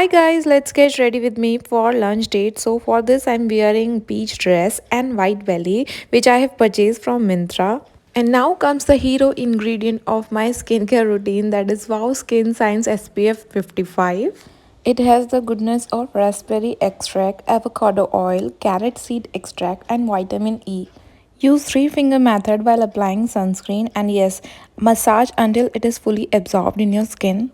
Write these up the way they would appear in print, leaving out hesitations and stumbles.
Hi guys, let's get ready with me for lunch date. So for this I'm wearing beach dress and white belly which I have purchased from Mintra. And now comes the hero ingredient of my skincare routine, that is Wow Skin Science SPF 55. It has the goodness of raspberry extract, avocado oil, carrot seed extract and vitamin E. Use three finger method while applying sunscreen, and yes, massage until it is fully absorbed in your skin.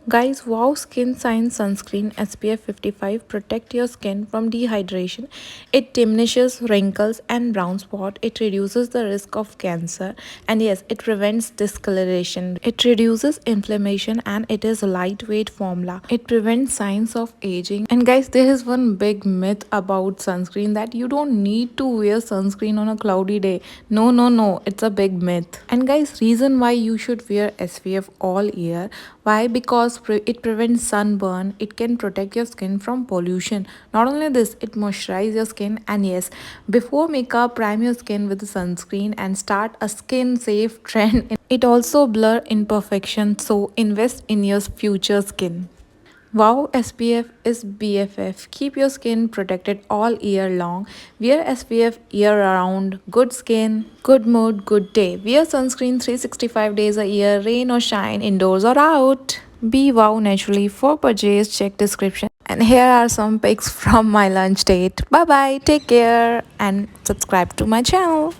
Guys, Wow Skin Science Sunscreen SPF 55 protect your skin from dehydration. It diminishes wrinkles and brown spot. It reduces the risk of cancer, and yes, it prevents discoloration. It reduces inflammation, and it is a lightweight formula. It prevents signs of aging. And guys, there is one big myth about sunscreen, that you don't need to wear sunscreen on a cloudy day. No, it's a big myth. And guys, reason why you should wear SPF all year. Why? Because it prevents sunburn. It can protect your skin from pollution. Not only this, it moisturizes your skin, and yes, before makeup, prime your skin with sunscreen and start a skin safe trend. It also blur imperfection, so invest in your future skin. Wow SPF is BFF. Keep your skin protected all year long. Wear SPF year round. Good skin, good mood, good day. Wear sunscreen 365 days a year, rain or shine, indoors or out. Be wow naturally. For purchase, check description. And here are some pics from my lunch date. Bye bye. Take care and subscribe to my channel.